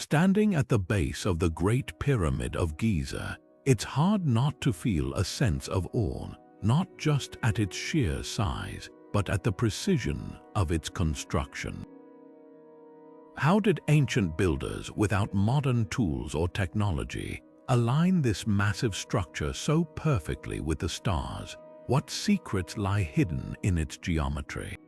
Standing at the base of the Great Pyramid of Giza, it's hard not to feel a sense of awe, not just at its sheer size, but at the precision of its construction. How did ancient builders, without modern tools or technology, align this massive structure so perfectly with the stars? What secrets lie hidden in its geometry?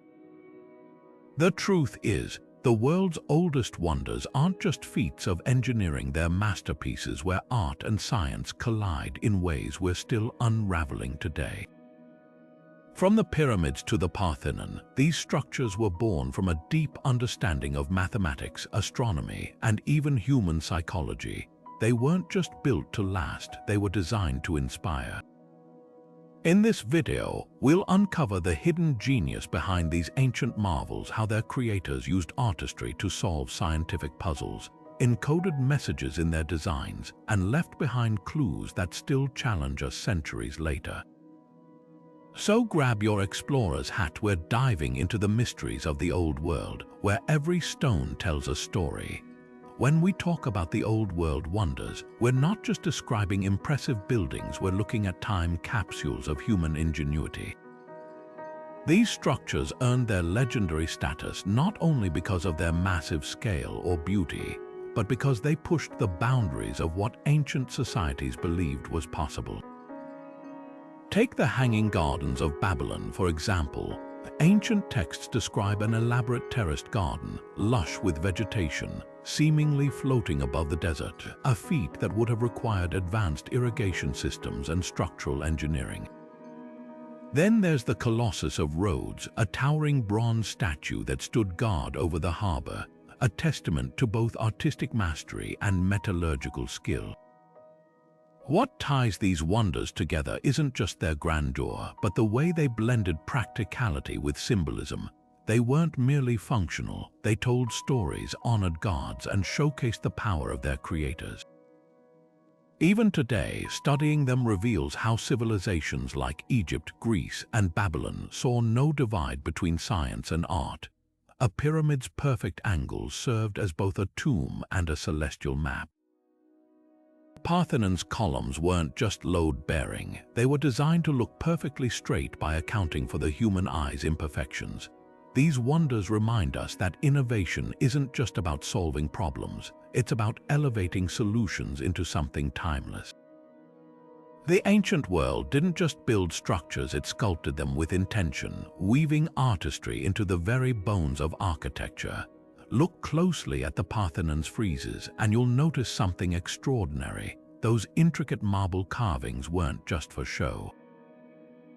The truth is, the world's oldest wonders aren't just feats of engineering, they're masterpieces where art and science collide in ways we're still unraveling today. From the pyramids to the Parthenon, these structures were born from a deep understanding of mathematics, astronomy, and even human psychology. They weren't just built to last, they were designed to inspire. In this video, we'll uncover the hidden genius behind these ancient marvels, how their creators used artistry to solve scientific puzzles, encoded messages in their designs, and left behind clues that still challenge us centuries later. So grab your explorer's hat, we're diving into the mysteries of the old world, where every stone tells a story. When we talk about the old world wonders, we're not just describing impressive buildings, we're looking at time capsules of human ingenuity. These structures earned their legendary status not only because of their massive scale or beauty, but because they pushed the boundaries of what ancient societies believed was possible. Take the Hanging Gardens of Babylon, for example. Ancient texts describe an elaborate terraced garden, lush with vegetation, seemingly floating above the desert, a feat that would have required advanced irrigation systems and structural engineering. Then there's the Colossus of Rhodes, a towering bronze statue that stood guard over the harbor, a testament to both artistic mastery and metallurgical skill. What ties these wonders together isn't just their grandeur, but the way they blended practicality with symbolism. They weren't merely functional, they told stories, honored gods, and showcased the power of their creators. Even today, studying them reveals how civilizations like Egypt, Greece, and Babylon saw no divide between science and art. A pyramid's perfect angles served as both a tomb and a celestial map. Parthenon's columns weren't just load-bearing, they were designed to look perfectly straight by accounting for the human eye's imperfections. These wonders remind us that innovation isn't just about solving problems, it's about elevating solutions into something timeless. The ancient world didn't just build structures, it sculpted them with intention, weaving artistry into the very bones of architecture. Look closely at the Parthenon's friezes and you'll notice something extraordinary. Those intricate marble carvings weren't just for show.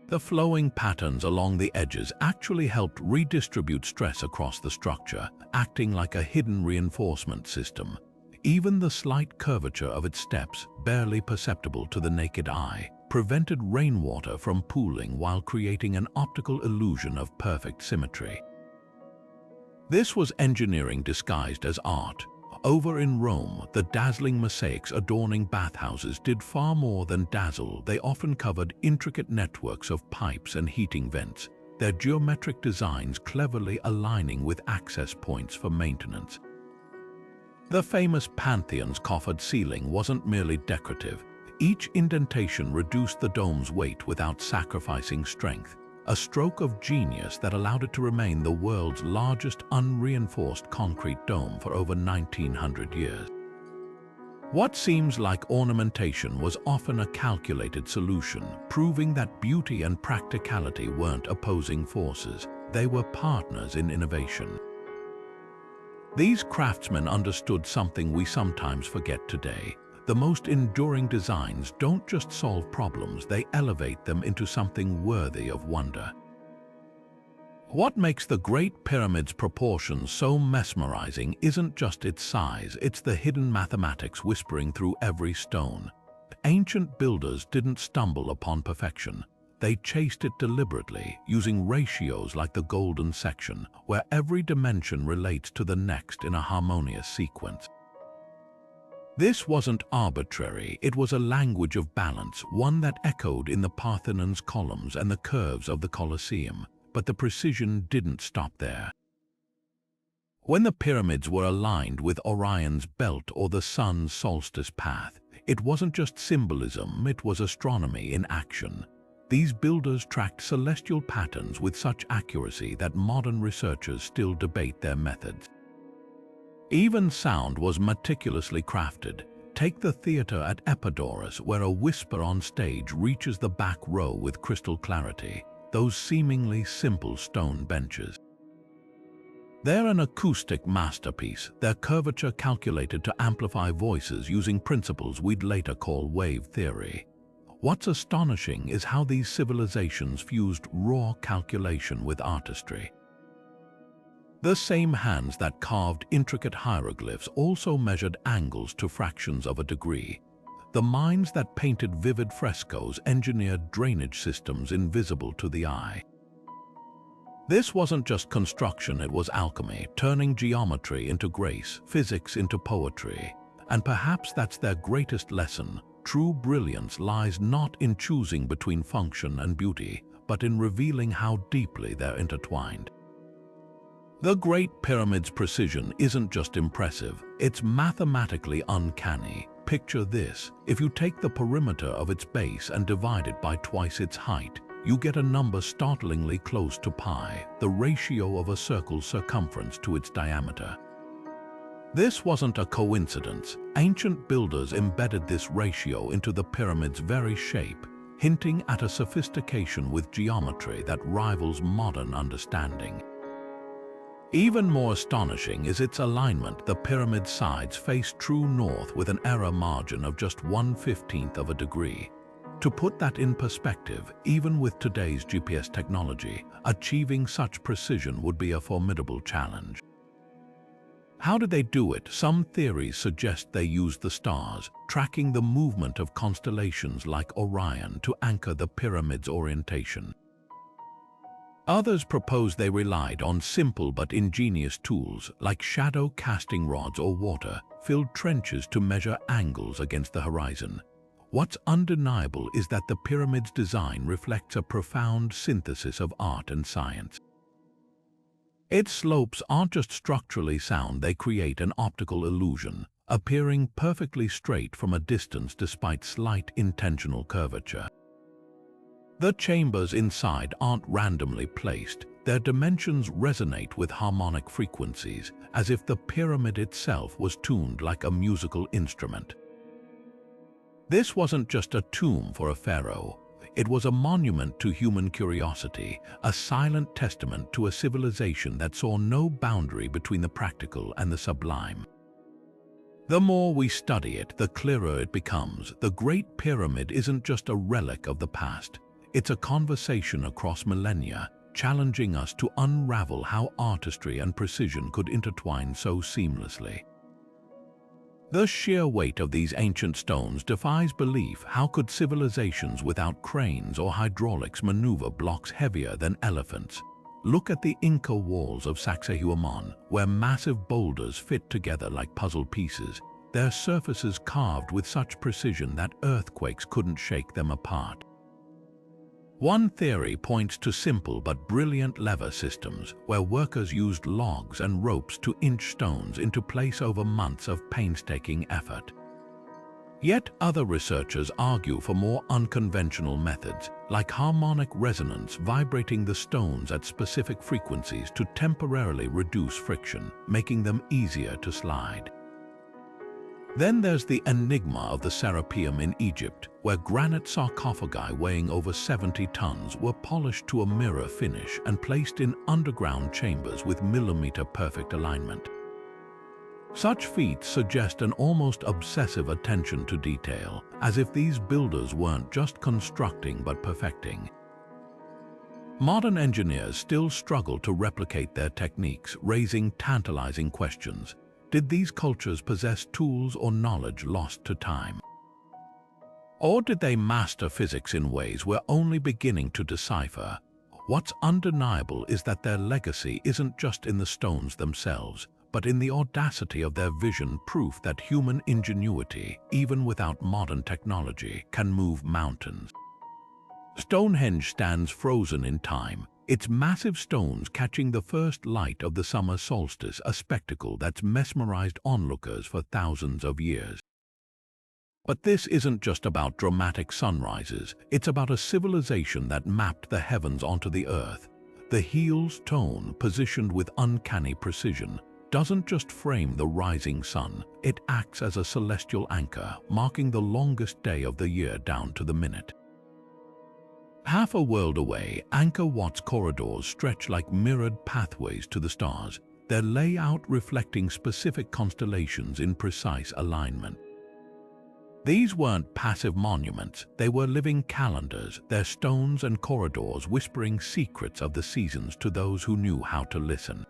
The flowing patterns along the edges actually helped redistribute stress across the structure, acting like a hidden reinforcement system. Even the slight curvature of its steps, barely perceptible to the naked eye, prevented rainwater from pooling while creating an optical illusion of perfect symmetry. This was engineering disguised as art. Over in Rome, the dazzling mosaics adorning bathhouses did far more than dazzle. They often covered intricate networks of pipes and heating vents, their geometric designs cleverly aligning with access points for maintenance. The famous Pantheon's coffered ceiling wasn't merely decorative. Each indentation reduced the dome's weight without sacrificing strength, a stroke of genius that allowed it to remain the world's largest unreinforced concrete dome for over 1900 years. What seems like ornamentation was often a calculated solution, proving that beauty and practicality weren't opposing forces, they were partners in innovation. These craftsmen understood something we sometimes forget today. The most enduring designs don't just solve problems, they elevate them into something worthy of wonder. What makes the Great Pyramid's proportions so mesmerizing isn't just its size, it's the hidden mathematics whispering through every stone. Ancient builders didn't stumble upon perfection. They chased it deliberately, using ratios like the golden section, where every dimension relates to the next in a harmonious sequence. This wasn't arbitrary, it was a language of balance, one that echoed in the Parthenon's columns and the curves of the Colosseum. But the precision didn't stop there. When the pyramids were aligned with Orion's belt or the sun's solstice path, it wasn't just symbolism, it was astronomy in action. These builders tracked celestial patterns with such accuracy that modern researchers still debate their methods. Even sound was meticulously crafted. Take the theater at Epidaurus, where a whisper on stage reaches the back row with crystal clarity, those seemingly simple stone benches. They're an acoustic masterpiece, their curvature calculated to amplify voices using principles we'd later call wave theory. What's astonishing is how these civilizations fused raw calculation with artistry. The same hands that carved intricate hieroglyphs also measured angles to fractions of a degree. The minds that painted vivid frescoes engineered drainage systems invisible to the eye. This wasn't just construction, it was alchemy, turning geometry into grace, physics into poetry. And perhaps that's their greatest lesson. True brilliance lies not in choosing between function and beauty, but in revealing how deeply they're intertwined. The Great Pyramid's precision isn't just impressive, it's mathematically uncanny. Picture this: if you take the perimeter of its base and divide it by twice its height, you get a number startlingly close to pi, the ratio of a circle's circumference to its diameter. This wasn't a coincidence. Ancient builders embedded this ratio into the pyramid's very shape, hinting at a sophistication with geometry that rivals modern understanding. Even more astonishing is its alignment. The pyramid's sides face true north with an error margin of just 1/15 of a degree. To put that in perspective, even with today's GPS technology, achieving such precision would be a formidable challenge. How did they do it? Some theories suggest they used the stars, tracking the movement of constellations like Orion to anchor the pyramid's orientation. Others propose they relied on simple but ingenious tools like shadow casting rods or water-filled trenches to measure angles against the horizon. What's undeniable is that the pyramid's design reflects a profound synthesis of art and science. Its slopes aren't just structurally sound, they create an optical illusion, appearing perfectly straight from a distance despite slight intentional curvature. The chambers inside aren't randomly placed. Their dimensions resonate with harmonic frequencies, as if the pyramid itself was tuned like a musical instrument. This wasn't just a tomb for a pharaoh. It was a monument to human curiosity, a silent testament to a civilization that saw no boundary between the practical and the sublime. The more we study it, the clearer it becomes. The Great Pyramid isn't just a relic of the past. It's a conversation across millennia, challenging us to unravel how artistry and precision could intertwine so seamlessly. The sheer weight of these ancient stones defies belief. How could civilizations without cranes or hydraulics maneuver blocks heavier than elephants? Look at the Inca walls of Sacsayhuaman, where massive boulders fit together like puzzle pieces, their surfaces carved with such precision that earthquakes couldn't shake them apart. One theory points to simple but brilliant lever systems, where workers used logs and ropes to inch stones into place over months of painstaking effort. Yet other researchers argue for more unconventional methods, like harmonic resonance, vibrating the stones at specific frequencies to temporarily reduce friction, making them easier to slide. Then there's the enigma of the Serapeum in Egypt, where granite sarcophagi weighing over 70 tons were polished to a mirror finish and placed in underground chambers with millimeter-perfect alignment. Such feats suggest an almost obsessive attention to detail, as if these builders weren't just constructing but perfecting. Modern engineers still struggle to replicate their techniques, raising tantalizing questions. Did these cultures possess tools or knowledge lost to time? Or did they master physics in ways we're only beginning to decipher? What's undeniable is that their legacy isn't just in the stones themselves, but in the audacity of their vision, proof that human ingenuity, even without modern technology, can move mountains. Stonehenge stands frozen in time, its massive stones catching the first light of the summer solstice, a spectacle that's mesmerized onlookers for thousands of years. But this isn't just about dramatic sunrises, it's about a civilization that mapped the heavens onto the earth. The heel's tone, positioned with uncanny precision, doesn't just frame the rising sun, it acts as a celestial anchor, marking the longest day of the year down to the minute. Half a world away, Angkor Wat's corridors stretch like mirrored pathways to the stars, their layout reflecting specific constellations in precise alignment. These weren't passive monuments, they were living calendars, their stones and corridors whispering secrets of the seasons to those who knew how to listen.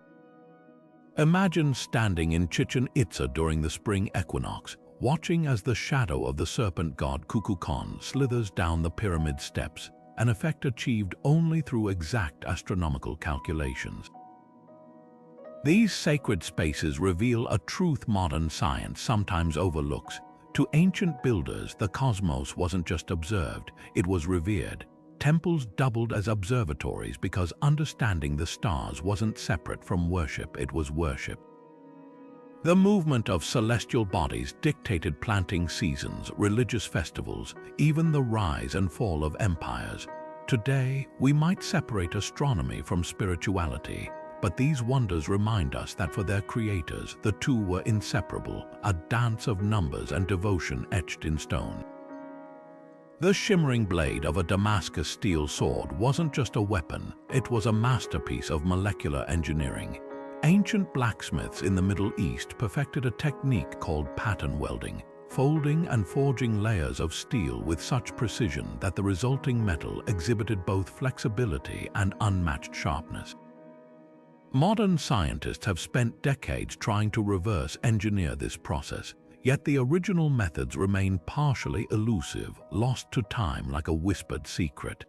Imagine standing in Chichen Itza during the spring equinox, watching as the shadow of the serpent god Kukulkan slithers down the pyramid steps, an effect achieved only through exact astronomical calculations. These sacred spaces reveal a truth modern science sometimes overlooks. To ancient builders, the cosmos wasn't just observed, it was revered. Temples doubled as observatories because understanding the stars wasn't separate from worship, it was worship. The movement of celestial bodies dictated planting seasons, religious festivals, even the rise and fall of empires. Today, we might separate astronomy from spirituality, but these wonders remind us that for their creators, the two were inseparable, a dance of numbers and devotion etched in stone. The shimmering blade of a Damascus steel sword wasn't just a weapon, it was a masterpiece of molecular engineering. Ancient blacksmiths in the Middle East perfected a technique called pattern welding, folding and forging layers of steel with such precision that the resulting metal exhibited both flexibility and unmatched sharpness. Modern scientists have spent decades trying to reverse engineer this process, yet the original methods remain partially elusive, lost to time like a whispered secret.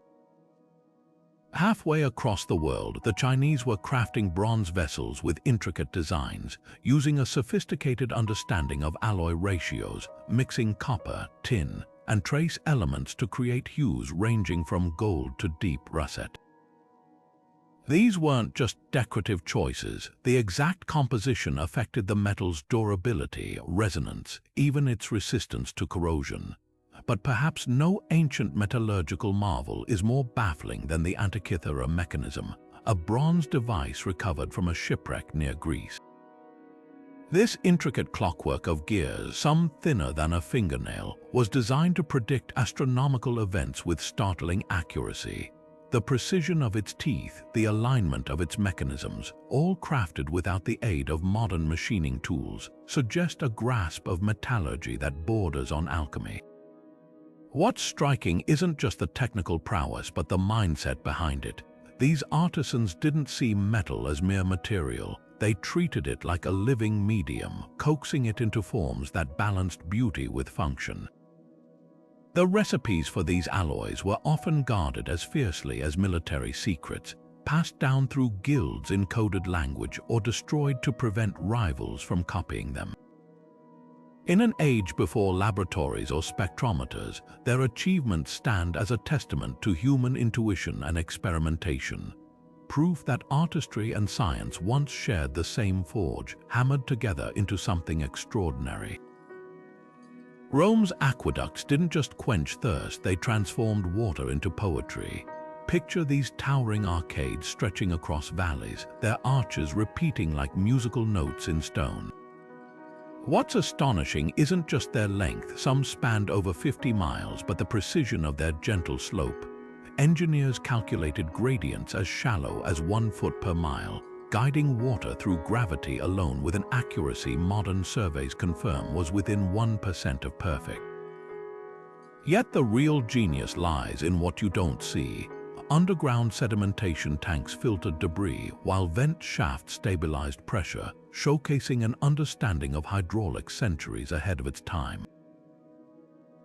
Halfway across the world, the Chinese were crafting bronze vessels with intricate designs, using a sophisticated understanding of alloy ratios, mixing copper, tin, and trace elements to create hues ranging from gold to deep russet. These weren't just decorative choices, the exact composition affected the metal's durability, resonance, even its resistance to corrosion. But perhaps no ancient metallurgical marvel is more baffling than the Antikythera mechanism, a bronze device recovered from a shipwreck near Greece. This intricate clockwork of gears, some thinner than a fingernail, was designed to predict astronomical events with startling accuracy. The precision of its teeth, the alignment of its mechanisms, all crafted without the aid of modern machining tools, suggest a grasp of metallurgy that borders on alchemy. What's striking isn't just the technical prowess but the mindset behind it. These artisans didn't see metal as mere material, they treated it like a living medium, coaxing it into forms that balanced beauty with function. The recipes for these alloys were often guarded as fiercely as military secrets, passed down through guilds in coded language or destroyed to prevent rivals from copying them. In an age before laboratories or spectrometers, their achievements stand as a testament to human intuition and experimentation, proof that artistry and science once shared the same forge, hammered together into something extraordinary. Rome's aqueducts didn't just quench thirst, they transformed water into poetry. Picture these towering arcades stretching across valleys, their arches repeating like musical notes in stone. What's astonishing isn't just their length, some spanned over 50 miles, but the precision of their gentle slope. Engineers calculated gradients as shallow as 1 foot per mile, guiding water through gravity alone with an accuracy modern surveys confirm was within 1% of perfect. Yet the real genius lies in what you don't see. Underground sedimentation tanks filtered debris, while vent shafts stabilized pressure, showcasing an understanding of hydraulics centuries ahead of its time.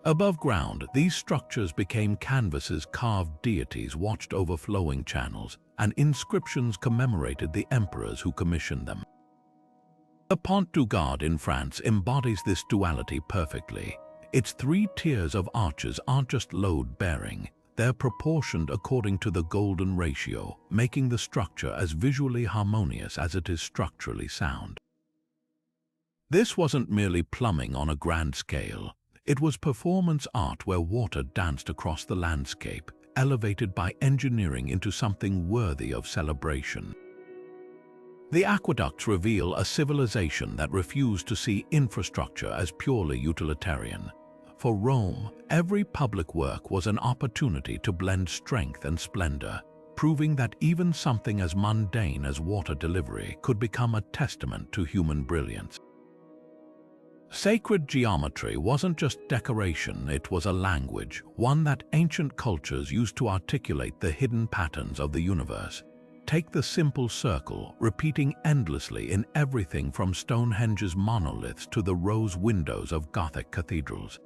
Above ground, these structures became canvases carved deities watched over flowing channels, and inscriptions commemorated the emperors who commissioned them. The Pont du Gard in France embodies this duality perfectly. Its 3 tiers of arches aren't just load-bearing, They're proportioned according to the golden ratio, making the structure as visually harmonious as it is structurally sound. This wasn't merely plumbing on a grand scale. It was performance art where water danced across the landscape, elevated by engineering into something worthy of celebration. The aqueducts reveal a civilization that refused to see infrastructure as purely utilitarian. For Rome, every public work was an opportunity to blend strength and splendor, proving that even something as mundane as water delivery could become a testament to human brilliance. Sacred geometry wasn't just decoration, it was a language, one that ancient cultures used to articulate the hidden patterns of the universe. Take the simple circle, repeating endlessly in everything from Stonehenge's monoliths to the rose windows of Gothic cathedrals.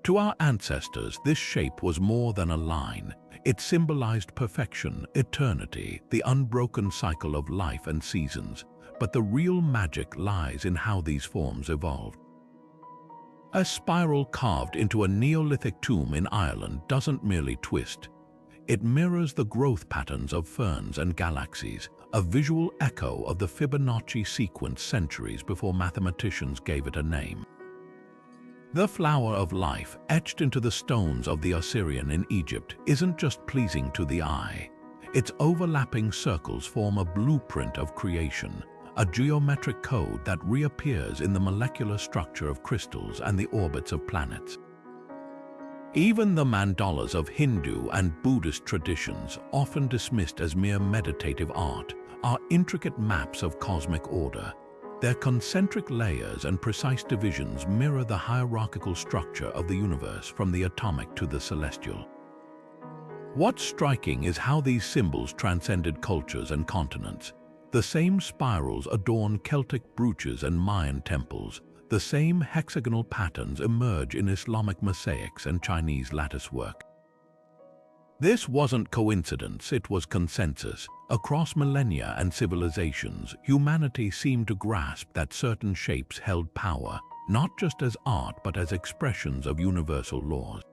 To our ancestors, this shape was more than a line. It symbolized perfection, eternity, the unbroken cycle of life and seasons. But the real magic lies in how these forms evolved. A spiral carved into a Neolithic tomb in Ireland doesn't merely twist. It mirrors the growth patterns of ferns and galaxies, a visual echo of the Fibonacci sequence centuries before mathematicians gave it a name. The flower of life, etched into the stones of the Osirian in Egypt, isn't just pleasing to the eye. Its overlapping circles form a blueprint of creation, a geometric code that reappears in the molecular structure of crystals and the orbits of planets. Even the mandalas of Hindu and Buddhist traditions, often dismissed as mere meditative art, are intricate maps of cosmic order. Their concentric layers and precise divisions mirror the hierarchical structure of the universe from the atomic to the celestial. What's striking is how these symbols transcended cultures and continents. The same spirals adorn Celtic brooches and Mayan temples. The same hexagonal patterns emerge in Islamic mosaics and Chinese latticework. This wasn't coincidence, it was consensus. Across millennia and civilizations, humanity seemed to grasp that certain shapes held power, not just as art but as expressions of universal laws.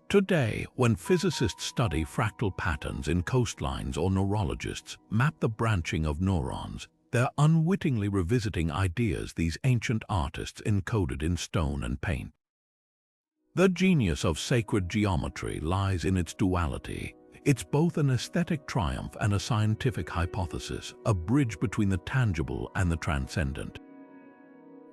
Today, when physicists study fractal patterns in coastlines or neurologists map the branching of neurons, they're unwittingly revisiting ideas these ancient artists encoded in stone and paint. The genius of sacred geometry lies in its duality. It's both an aesthetic triumph and a scientific hypothesis, a bridge between the tangible and the transcendent.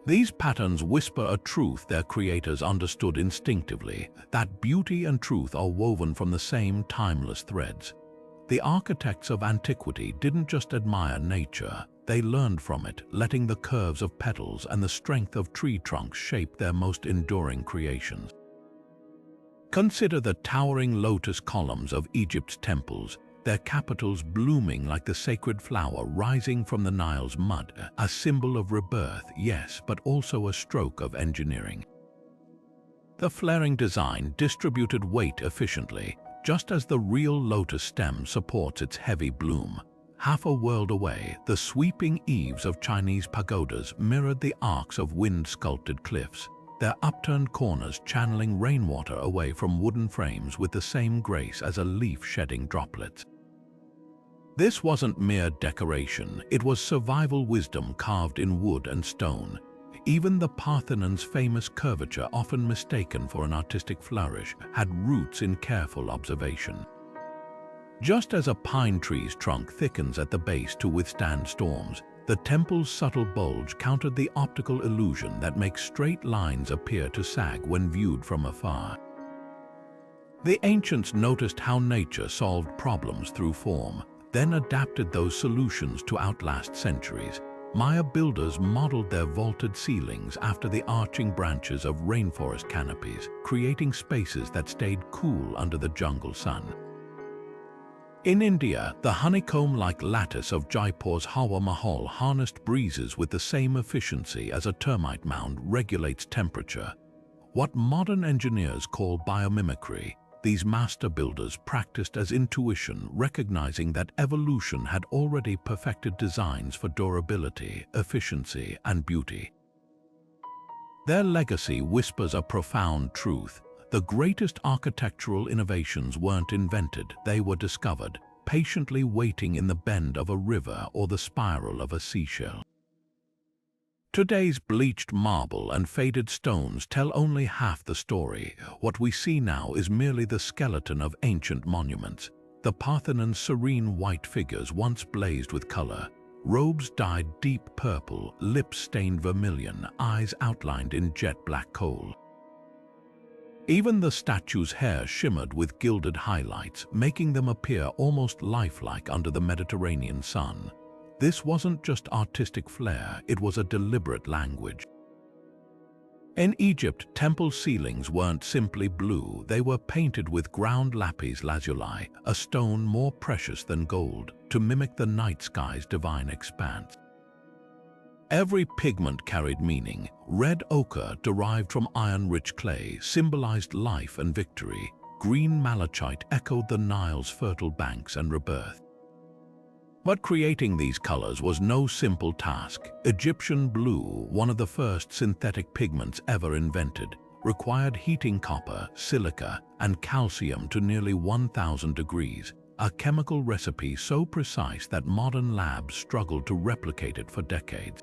These patterns whisper a truth their creators understood instinctively, that beauty and truth are woven from the same timeless threads. The architects of antiquity didn't just admire nature, they learned from it, letting the curves of petals and the strength of tree trunks shape their most enduring creations. Consider the towering lotus columns of Egypt's temples, their capitals blooming like the sacred flower rising from the Nile's mud, a symbol of rebirth, yes, but also a stroke of engineering. The flaring design distributed weight efficiently, just as the real lotus stem supports its heavy bloom. Half a world away, the sweeping eaves of Chinese pagodas mirrored the arcs of wind-sculpted cliffs, their upturned corners channeling rainwater away from wooden frames with the same grace as a leaf shedding droplets. This wasn't mere decoration, it was survival wisdom carved in wood and stone. Even the Parthenon's famous curvature, often mistaken for an artistic flourish, had roots in careful observation. Just as a pine tree's trunk thickens at the base to withstand storms, the temple's subtle bulge countered the optical illusion that makes straight lines appear to sag when viewed from afar. The ancients noticed how nature solved problems through form, then adapted those solutions to outlast centuries. Maya builders modeled their vaulted ceilings after the arching branches of rainforest canopies, creating spaces that stayed cool under the jungle sun. In India, the honeycomb-like lattice of Jaipur's Hawa Mahal harnessed breezes with the same efficiency as a termite mound regulates temperature. What modern engineers call biomimicry, these master builders practiced as intuition, recognizing that evolution had already perfected designs for durability, efficiency, and beauty. Their legacy whispers a profound truth. The greatest architectural innovations weren't invented, they were discovered, patiently waiting in the bend of a river or the spiral of a seashell. Today's bleached marble and faded stones tell only half the story. What we see now is merely the skeleton of ancient monuments. The Parthenon's serene white figures once blazed with color, robes dyed deep purple, lips stained vermilion, eyes outlined in jet-black coal. Even the statue's hair shimmered with gilded highlights, making them appear almost lifelike under the Mediterranean sun. This wasn't just artistic flair, it was a deliberate language. In Egypt, temple ceilings weren't simply blue, they were painted with ground lapis lazuli, a stone more precious than gold, to mimic the night sky's divine expanse. Every pigment carried meaning. Red ochre, derived from iron-rich clay, symbolized life and victory. Green malachite echoed the Nile's fertile banks and rebirth. But creating these colors was no simple task. Egyptian blue, one of the first synthetic pigments ever invented, required heating copper, silica, and calcium to nearly 1,000 degrees, a chemical recipe so precise that modern labs struggled to replicate it for decades.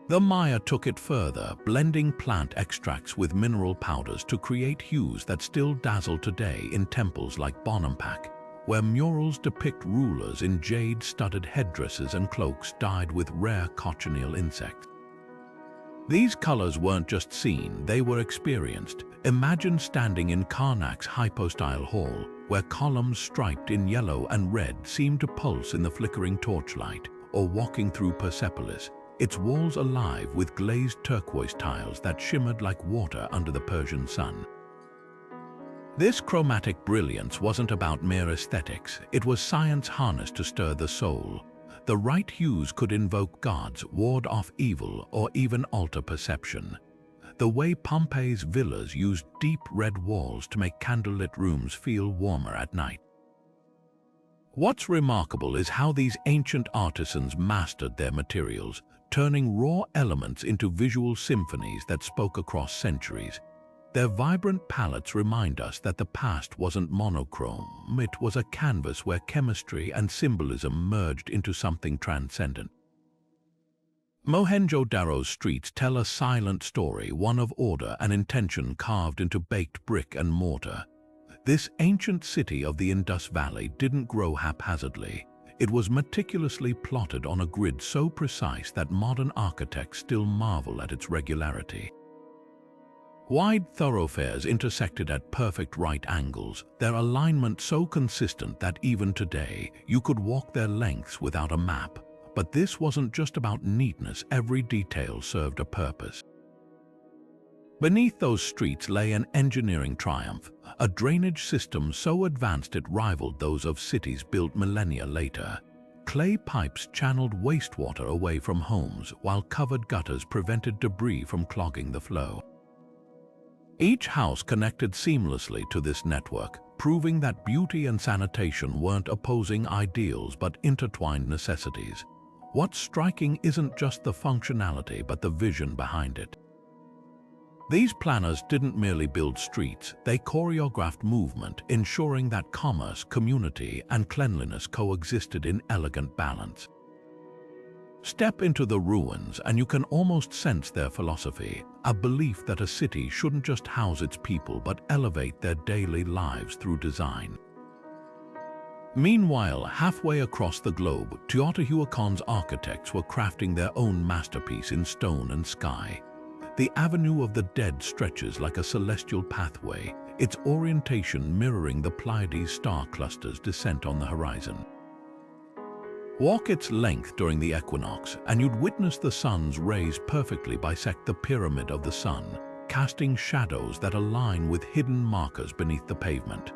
The Maya took it further, blending plant extracts with mineral powders to create hues that still dazzle today in temples like Bonampak, where murals depict rulers in jade-studded headdresses and cloaks dyed with rare cochineal insects. These colors weren't just seen, they were experienced. Imagine standing in Karnak's hypostyle hall, where columns striped in yellow and red seemed to pulse in the flickering torchlight, or walking through Persepolis, its walls alive with glazed turquoise tiles that shimmered like water under the Persian sun. This chromatic brilliance wasn't about mere aesthetics, it was science harnessed to stir the soul. The right hues could invoke gods, ward off evil, or even alter perception. The way Pompeii's villas used deep red walls to make candlelit rooms feel warmer at night. What's remarkable is how these ancient artisans mastered their materials, turning raw elements into visual symphonies that spoke across centuries. Their vibrant palettes remind us that the past wasn't monochrome, it was a canvas where chemistry and symbolism merged into something transcendent. Mohenjo-Daro's streets tell a silent story, one of order and intention carved into baked brick and mortar. This ancient city of the Indus Valley didn't grow haphazardly. It was meticulously plotted on a grid so precise that modern architects still marvel at its regularity. Wide thoroughfares intersected at perfect right angles, their alignment so consistent that even today you could walk their lengths without a map. But this wasn't just about neatness, every detail served a purpose. Beneath those streets lay an engineering triumph, a drainage system so advanced it rivaled those of cities built millennia later. Clay pipes channeled wastewater away from homes, while covered gutters prevented debris from clogging the flow. Each house connected seamlessly to this network, proving that beauty and sanitation weren't opposing ideals but intertwined necessities. What's striking isn't just the functionality but the vision behind it. These planners didn't merely build streets, they choreographed movement, ensuring that commerce, community, and cleanliness coexisted in elegant balance. Step into the ruins and you can almost sense their philosophy, a belief that a city shouldn't just house its people but elevate their daily lives through design. Meanwhile, halfway across the globe, Teotihuacan's architects were crafting their own masterpiece in stone and sky. The Avenue of the Dead stretches like a celestial pathway, its orientation mirroring the Pleiades star cluster's descent on the horizon. Walk its length during the equinox, and you'd witness the sun's rays perfectly bisect the pyramid of the sun, casting shadows that align with hidden markers beneath the pavement.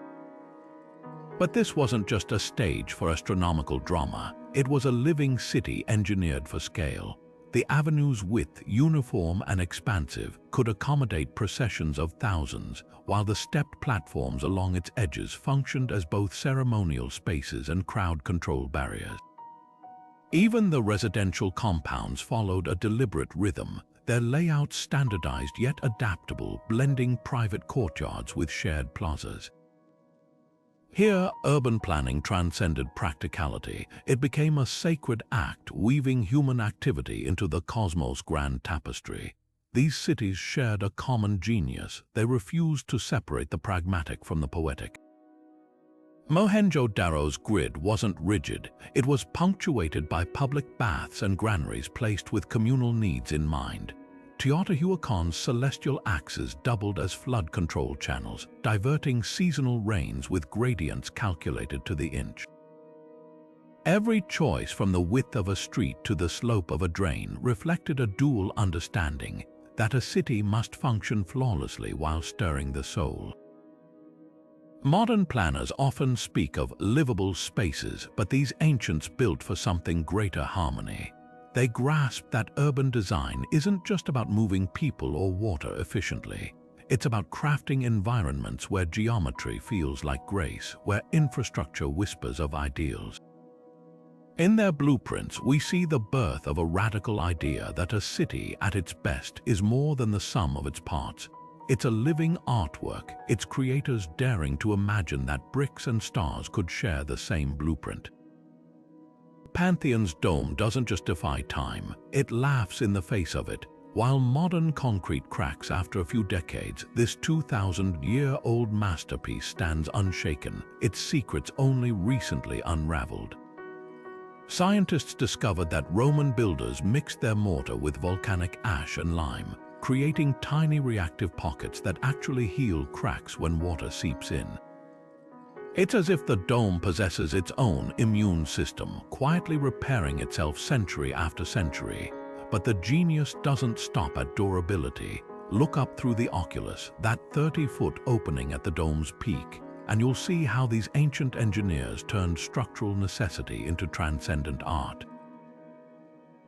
But this wasn't just a stage for astronomical drama, it was a living city engineered for scale. The avenue's width, uniform and expansive, could accommodate processions of thousands, while the stepped platforms along its edges functioned as both ceremonial spaces and crowd control barriers. Even the residential compounds followed a deliberate rhythm. their layout standardized yet adaptable, blending private courtyards with shared plazas. Here, urban planning transcended practicality. It became a sacred act, weaving human activity into the cosmos' grand tapestry. These cities shared a common genius. They refused to separate the pragmatic from the poetic. Mohenjo-Daro's grid wasn't rigid. It was punctuated by public baths and granaries placed with communal needs in mind. Teotihuacan's celestial axes doubled as flood control channels, diverting seasonal rains with gradients calculated to the inch. Every choice, from the width of a street to the slope of a drain, reflected a dual understanding that a city must function flawlessly while stirring the soul. Modern planners often speak of livable spaces, but these ancients built for something greater: harmony. They grasped that urban design isn't just about moving people or water efficiently. It's about crafting environments where geometry feels like grace, where infrastructure whispers of ideals. In their blueprints, we see the birth of a radical idea that a city at its best is more than the sum of its parts. It's a living artwork, its creators daring to imagine that bricks and stars could share the same blueprint. Pantheon's dome doesn't just defy time, it laughs in the face of it. While modern concrete cracks after a few decades, this 2,000-year-old masterpiece stands unshaken, its secrets only recently unraveled. Scientists discovered that Roman builders mixed their mortar with volcanic ash and lime, creating tiny reactive pockets that actually heal cracks when water seeps in. It's as if the dome possesses its own immune system, quietly repairing itself century after century. But the genius doesn't stop at durability. Look up through the oculus, that 30-foot opening at the dome's peak, and you'll see how these ancient engineers turned structural necessity into transcendent art.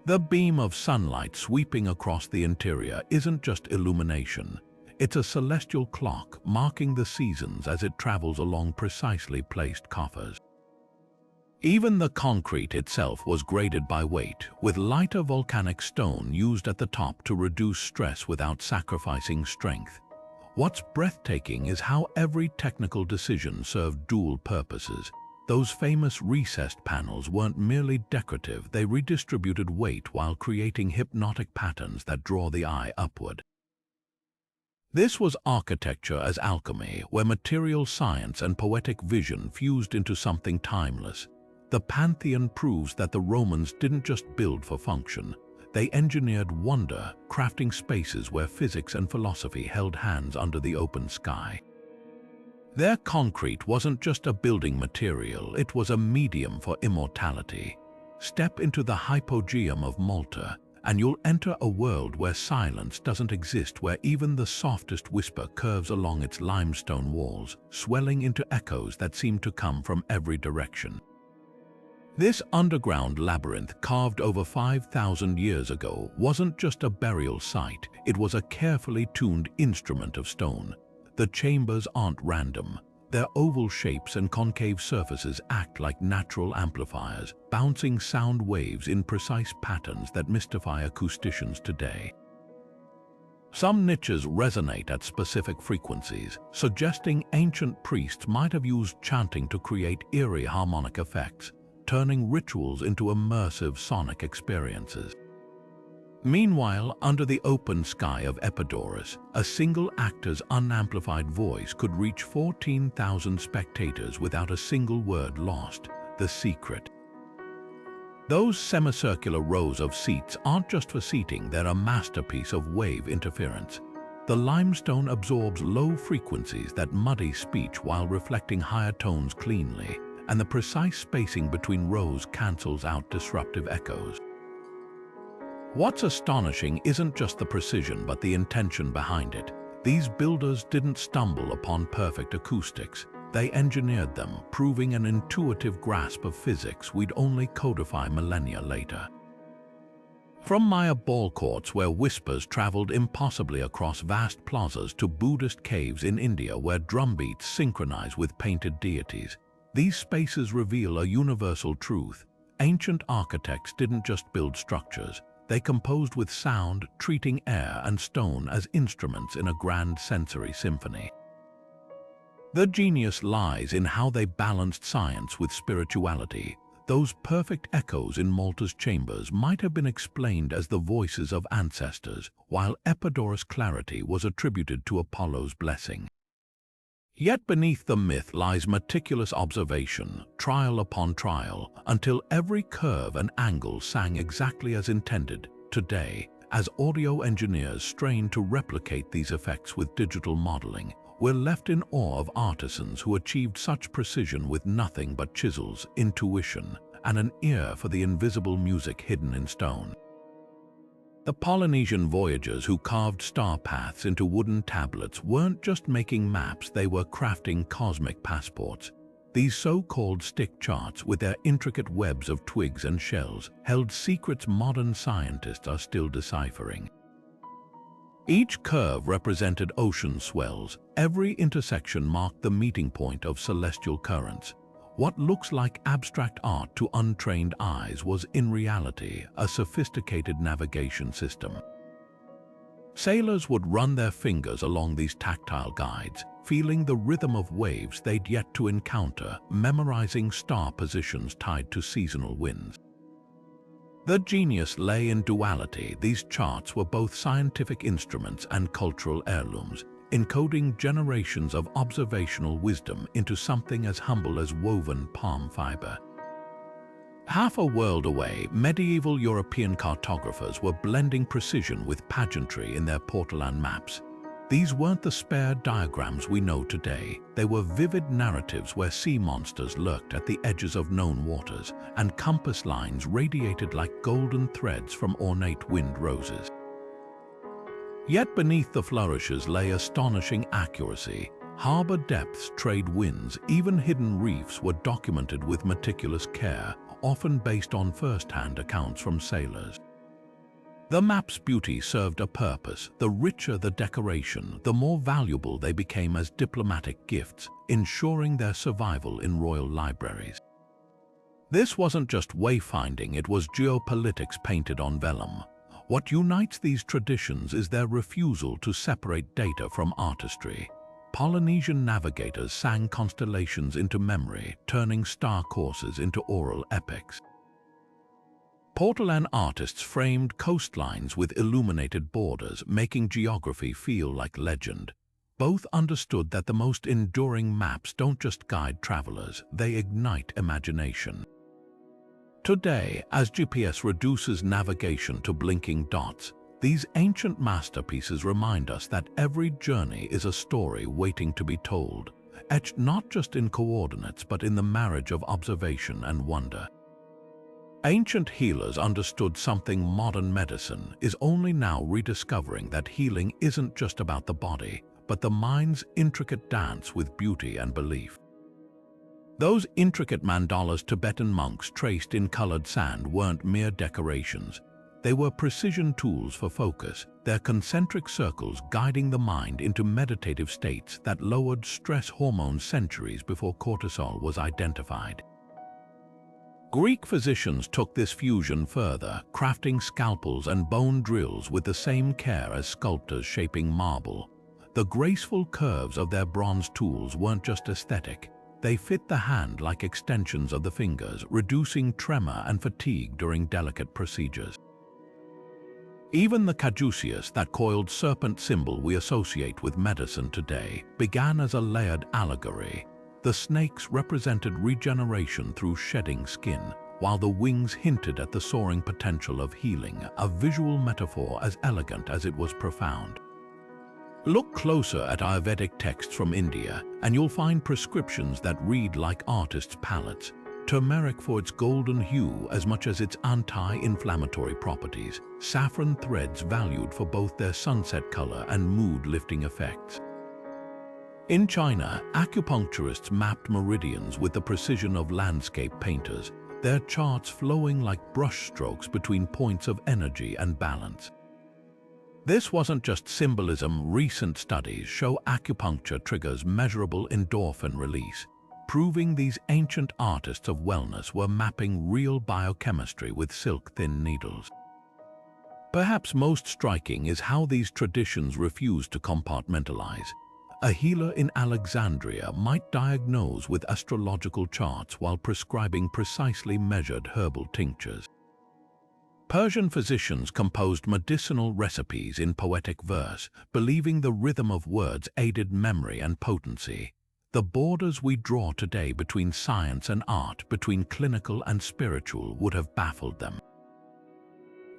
The beam of sunlight sweeping across the interior isn't just illumination. It's a celestial clock marking the seasons as it travels along precisely placed coffers. Even the concrete itself was graded by weight, with lighter volcanic stone used at the top to reduce stress without sacrificing strength. What's breathtaking is how every technical decision served dual purposes. Those famous recessed panels weren't merely decorative, they redistributed weight while creating hypnotic patterns that draw the eye upward. This was architecture as alchemy, where material science and poetic vision fused into something timeless. The Pantheon proves that the Romans didn't just build for function. They engineered wonder, crafting spaces where physics and philosophy held hands under the open sky. Their concrete wasn't just a building material, it was a medium for immortality. Step into the hypogeum of Malta, and you'll enter a world where silence doesn't exist, where even the softest whisper curves along its limestone walls, swelling into echoes that seem to come from every direction. This underground labyrinth, carved over 5,000 years ago, wasn't just a burial site, it was a carefully tuned instrument of stone. The chambers aren't random. Their oval shapes and concave surfaces act like natural amplifiers, bouncing sound waves in precise patterns that mystify acousticians today. Some niches resonate at specific frequencies, suggesting ancient priests might have used chanting to create eerie harmonic effects, turning rituals into immersive sonic experiences. Meanwhile, under the open sky of Epidaurus, a single actor's unamplified voice could reach 14,000 spectators without a single word lost. The secret. Those semicircular rows of seats aren't just for seating, they're a masterpiece of wave interference. The limestone absorbs low frequencies that muddy speech while reflecting higher tones cleanly, and the precise spacing between rows cancels out disruptive echoes. What's astonishing isn't just the precision, but the intention behind it. These builders didn't stumble upon perfect acoustics. They engineered them, proving an intuitive grasp of physics we'd only codify millennia later. From Maya ball courts where whispers traveled impossibly across vast plazas to Buddhist caves in India where drumbeats synchronize with painted deities, these spaces reveal a universal truth. Ancient architects didn't just build structures, They composed with sound, treating air and stone as instruments in a grand sensory symphony. The genius lies in how they balanced science with spirituality. Those perfect echoes in Malta's chambers might have been explained as the voices of ancestors, while Epidaurus' clarity was attributed to Apollo's blessing. Yet beneath the myth lies meticulous observation, trial upon trial, until every curve and angle sang exactly as intended. Today, as audio engineers strain to replicate these effects with digital modeling, we're left in awe of artisans who achieved such precision with nothing but chisels, intuition, and an ear for the invisible music hidden in stone. The Polynesian voyagers who carved star paths into wooden tablets weren't just making maps, they were crafting cosmic passports. These so-called stick charts, with their intricate webs of twigs and shells, held secrets modern scientists are still deciphering. Each curve represented ocean swells. Every intersection marked the meeting point of celestial currents. What looks like abstract art to untrained eyes was in reality a sophisticated navigation system. Sailors would run their fingers along these tactile guides, feeling the rhythm of waves they'd yet to encounter, memorizing star positions tied to seasonal winds. The genius lay in duality. These charts were both scientific instruments and cultural heirlooms, encoding generations of observational wisdom into something as humble as woven palm fiber. Half a world away, medieval European cartographers were blending precision with pageantry in their portolan maps. These weren't the spare diagrams we know today. They were vivid narratives where sea monsters lurked at the edges of known waters, and compass lines radiated like golden threads from ornate wind roses. Yet beneath the flourishes lay astonishing accuracy. Harbor depths, trade winds, even hidden reefs were documented with meticulous care, often based on first-hand accounts from sailors. The map's beauty served a purpose. The richer the decoration, the more valuable they became as diplomatic gifts, ensuring their survival in royal libraries. This wasn't just wayfinding, it was geopolitics painted on vellum. What unites these traditions is their refusal to separate data from artistry. Polynesian navigators sang constellations into memory, turning star courses into oral epics. Portolan artists framed coastlines with illuminated borders, making geography feel like legend. Both understood that the most enduring maps don't just guide travelers, they ignite imagination. Today, as GPS reduces navigation to blinking dots, these ancient masterpieces remind us that every journey is a story waiting to be told, etched not just in coordinates but in the marriage of observation and wonder. Ancient healers understood something modern medicine is only now rediscovering, that healing isn't just about the body, but the mind's intricate dance with beauty and belief. Those intricate mandalas Tibetan monks traced in colored sand weren't mere decorations. They were precision tools for focus, their concentric circles guiding the mind into meditative states that lowered stress hormones centuries before cortisol was identified. Greek physicians took this fusion further, crafting scalpels and bone drills with the same care as sculptors shaping marble. The graceful curves of their bronze tools weren't just aesthetic. They fit the hand like extensions of the fingers, reducing tremor and fatigue during delicate procedures. Even the caduceus, that coiled serpent symbol we associate with medicine today, began as a layered allegory. The snakes represented regeneration through shedding skin, while the wings hinted at the soaring potential of healing, a visual metaphor as elegant as it was profound. Look closer at Ayurvedic texts from India, and you'll find prescriptions that read like artists' palettes. Turmeric for its golden hue as much as its anti-inflammatory properties. Saffron threads valued for both their sunset color and mood-lifting effects. In China, acupuncturists mapped meridians with the precision of landscape painters, their charts flowing like brushstrokes between points of energy and balance. This wasn't just symbolism. Recent studies show acupuncture triggers measurable endorphin release, proving these ancient artists of wellness were mapping real biochemistry with silk-thin needles. Perhaps most striking is how these traditions refuse to compartmentalize. A healer in Alexandria might diagnose with astrological charts while prescribing precisely measured herbal tinctures. Persian physicians composed medicinal recipes in poetic verse, believing the rhythm of words aided memory and potency. The borders we draw today between science and art, between clinical and spiritual, would have baffled them.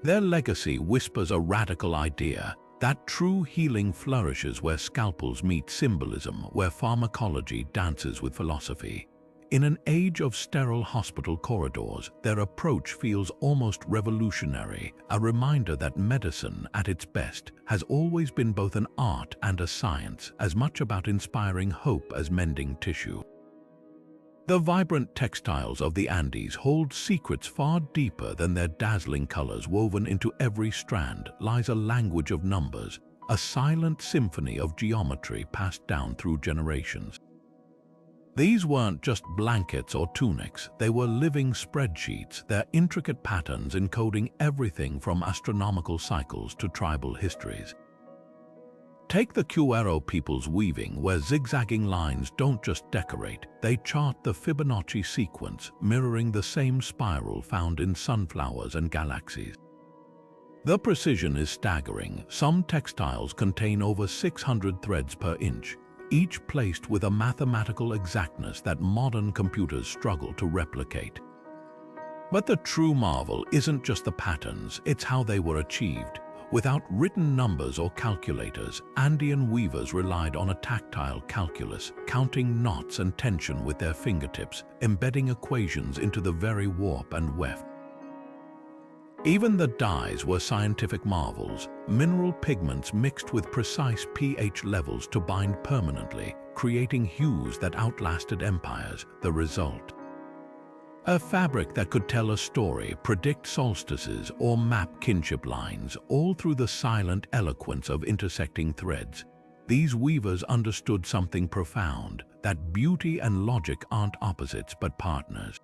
Their legacy whispers a radical idea that true healing flourishes where scalpels meet symbolism, where pharmacology dances with philosophy. In an age of sterile hospital corridors, their approach feels almost revolutionary, a reminder that medicine, at its best, has always been both an art and a science, as much about inspiring hope as mending tissue. The vibrant textiles of the Andes hold secrets far deeper than their dazzling colors. Woven into every strand lies a language of numbers, a silent symphony of geometry passed down through generations. These weren't just blankets or tunics, they were living spreadsheets, their intricate patterns encoding everything from astronomical cycles to tribal histories. Take the Q'ero people's weaving, where zigzagging lines don't just decorate, they chart the Fibonacci sequence, mirroring the same spiral found in sunflowers and galaxies. The precision is staggering. Some textiles contain over 600 threads per inch, each placed with a mathematical exactness that modern computers struggle to replicate. But the true marvel isn't just the patterns, it's how they were achieved. Without written numbers or calculators, Andean weavers relied on a tactile calculus, counting knots and tension with their fingertips, embedding equations into the very warp and weft. Even the dyes were scientific marvels, mineral pigments mixed with precise pH levels to bind permanently, creating hues that outlasted empires. The result: a fabric that could tell a story, predict solstices, or map kinship lines, all through the silent eloquence of intersecting threads. These weavers understood something profound, that beauty and logic aren't opposites but partners.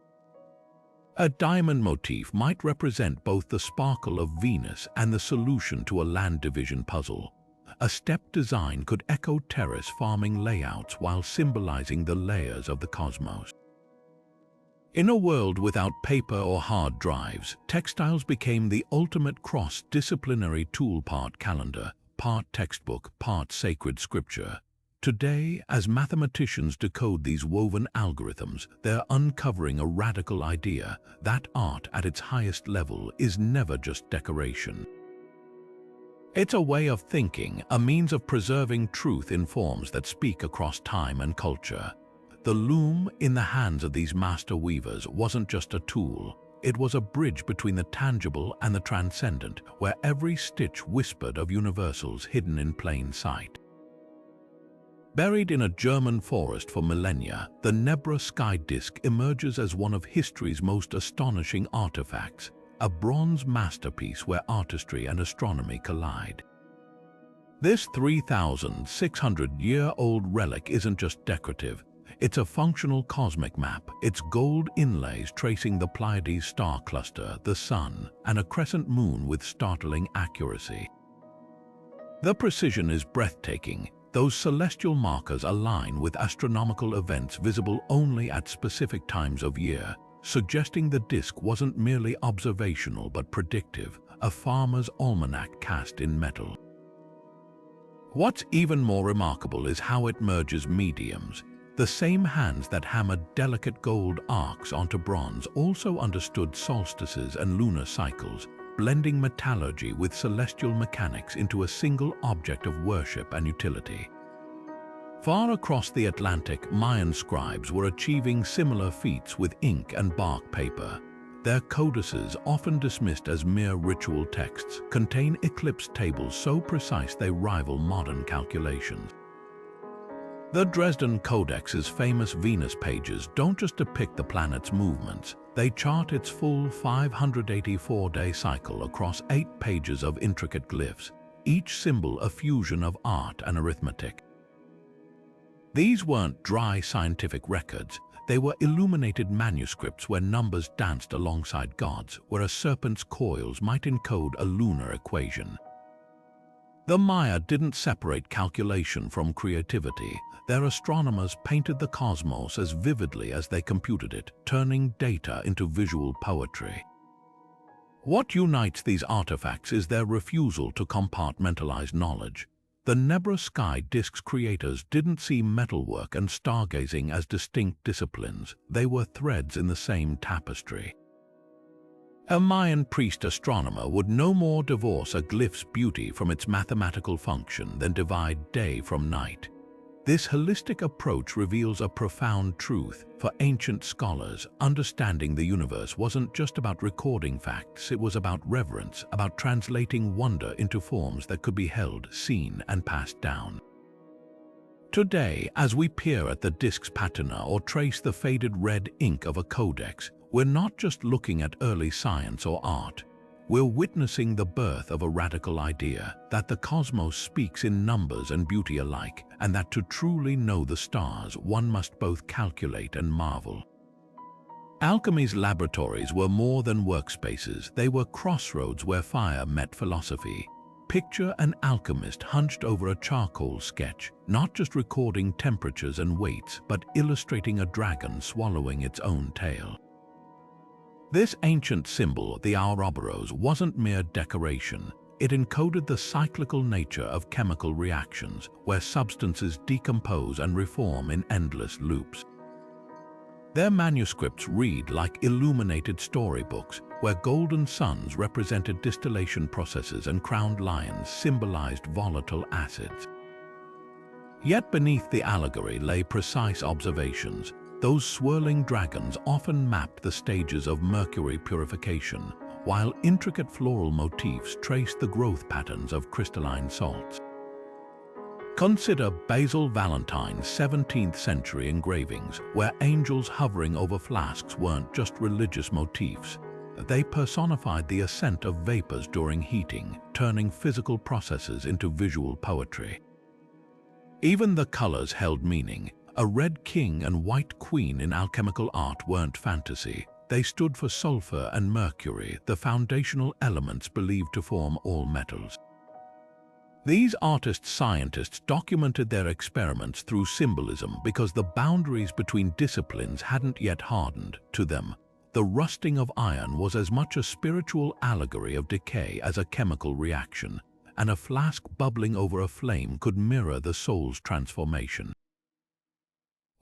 A diamond motif might represent both the sparkle of Venus and the solution to a land division puzzle. A step design could echo terrace farming layouts while symbolizing the layers of the cosmos. In a world without paper or hard drives, textiles became the ultimate cross-disciplinary tool, part calendar, part textbook, part sacred scripture. Today, as mathematicians decode these woven algorithms, they're uncovering a radical idea that art at its highest level is never just decoration. It's a way of thinking, a means of preserving truth in forms that speak across time and culture. The loom in the hands of these master weavers wasn't just a tool, it was a bridge between the tangible and the transcendent, where every stitch whispered of universals hidden in plain sight. Buried in a German forest for millennia, the Nebra sky disk emerges as one of history's most astonishing artifacts, a bronze masterpiece where artistry and astronomy collide. This 3,600-year-old relic isn't just decorative, it's a functional cosmic map, its gold inlays tracing the Pleiades star cluster, the Sun, and a crescent moon with startling accuracy. The precision is breathtaking. Those celestial markers align with astronomical events visible only at specific times of year, suggesting the disk wasn't merely observational but predictive, a farmer's almanac cast in metal. What's even more remarkable is how it merges mediums. The same hands that hammered delicate gold arcs onto bronze also understood solstices and lunar cycles, blending metallurgy with celestial mechanics into a single object of worship and utility. Far across the Atlantic, Mayan scribes were achieving similar feats with ink and bark paper. Their codices, often dismissed as mere ritual texts, contain eclipse tables so precise they rival modern calculations. The Dresden Codex's famous Venus pages don't just depict the planet's movements, they chart its full 584-day cycle across 8 pages of intricate glyphs, each symbol a fusion of art and arithmetic. These weren't dry scientific records, They were illuminated manuscripts where numbers danced alongside gods, where a serpent's coils might encode a lunar equation. The Maya didn't separate calculation from creativity. Their astronomers painted the cosmos as vividly as they computed it, turning data into visual poetry. What unites these artifacts is their refusal to compartmentalize knowledge. The Nebra sky disk's creators didn't see metalwork and stargazing as distinct disciplines. They were threads in the same tapestry. A Mayan priest astronomer would no more divorce a glyph's beauty from its mathematical function than divide day from night. This holistic approach reveals a profound truth. For ancient scholars, understanding the universe wasn't just about recording facts, it was about reverence, about translating wonder into forms that could be held, seen, and passed down. Today, as we peer at the disk's patina or trace the faded red ink of a codex, we're not just looking at early science or art. We're witnessing the birth of a radical idea that the cosmos speaks in numbers and beauty alike, and that to truly know the stars, one must both calculate and marvel. Alchemy's laboratories were more than workspaces. They were crossroads where fire met philosophy. Picture an alchemist hunched over a charcoal sketch, not just recording temperatures and weights, but illustrating a dragon swallowing its own tail. This ancient symbol, the Ouroboros, wasn't mere decoration. It encoded the cyclical nature of chemical reactions, where substances decompose and reform in endless loops. Their manuscripts read like illuminated storybooks, where golden suns represented distillation processes and crowned lions symbolized volatile acids. Yet beneath the allegory lay precise observations. Those swirling dragons often mapped the stages of mercury purification, while intricate floral motifs traced the growth patterns of crystalline salts. Consider Basil Valentine's 17th century engravings, where angels hovering over flasks weren't just religious motifs. They personified the ascent of vapors during heating, turning physical processes into visual poetry. Even the colors held meaning. A red king and white queen in alchemical art weren't fantasy. They stood for sulfur and mercury, the foundational elements believed to form all metals. These artist-scientists documented their experiments through symbolism because the boundaries between disciplines hadn't yet hardened. To them, the rusting of iron was as much a spiritual allegory of decay as a chemical reaction, and a flask bubbling over a flame could mirror the soul's transformation.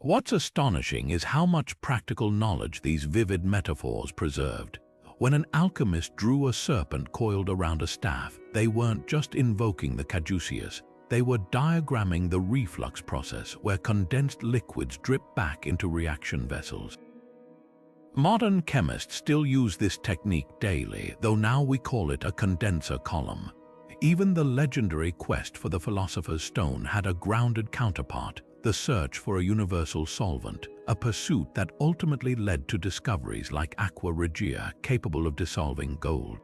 What's astonishing is how much practical knowledge these vivid metaphors preserved. When an alchemist drew a serpent coiled around a staff, they weren't just invoking the caduceus, they were diagramming the reflux process where condensed liquids drip back into reaction vessels. Modern chemists still use this technique daily, though now we call it a condenser column. Even the legendary quest for the philosopher's stone had a grounded counterpart, the search for a universal solvent, a pursuit that ultimately led to discoveries like aqua regia, capable of dissolving gold.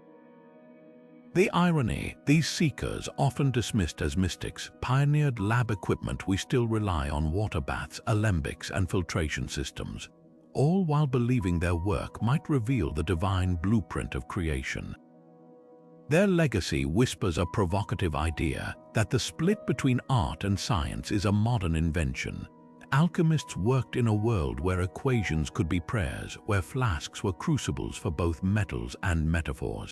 The irony, these seekers, often dismissed as mystics, pioneered lab equipment we still rely on: water baths, alembics, and filtration systems, all while believing their work might reveal the divine blueprint of creation. Their legacy whispers a provocative idea that the split between art and science is a modern invention. Alchemists worked in a world where equations could be prayers, where flasks were crucibles for both metals and metaphors.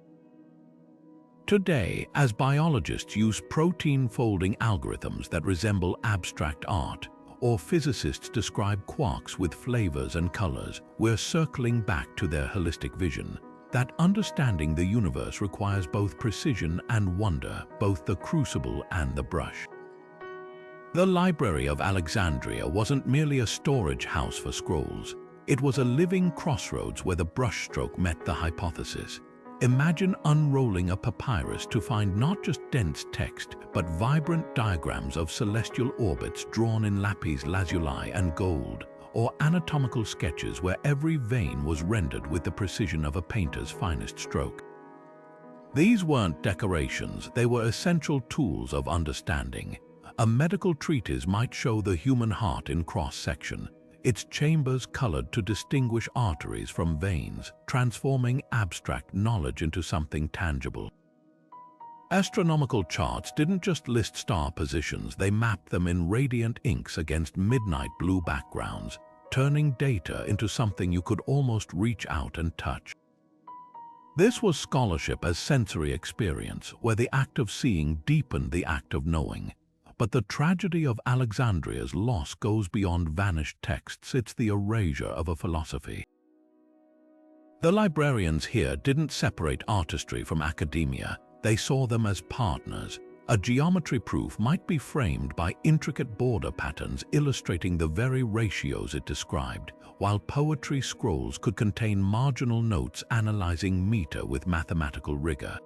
Today, as biologists use protein-folding algorithms that resemble abstract art, or physicists describe quarks with flavors and colors, we're circling back to their holistic vision. That understanding the universe requires both precision and wonder, both the crucible and the brush. The Library of Alexandria wasn't merely a storage house for scrolls. It was a living crossroads where the brushstroke met the hypothesis. Imagine unrolling a papyrus to find not just dense text, but vibrant diagrams of celestial orbits drawn in lapis lazuli and gold, or anatomical sketches where every vein was rendered with the precision of a painter's finest stroke. These weren't decorations, they were essential tools of understanding. A medical treatise might show the human heart in cross-section. its chambers colored to distinguish arteries from veins, transforming abstract knowledge into something tangible. Astronomical charts didn't just list star positions, they mapped them in radiant inks against midnight blue backgrounds, turning data into something you could almost reach out and touch. This was scholarship as sensory experience, where the act of seeing deepened the act of knowing. But the tragedy of Alexandria's loss goes beyond vanished texts, it's the erasure of a philosophy. The librarians here didn't separate artistry from academia, they saw them as partners. A geometry proof might be framed by intricate border patterns illustrating the very ratios it described, while poetry scrolls could contain marginal notes analyzing meter with mathematical rigor.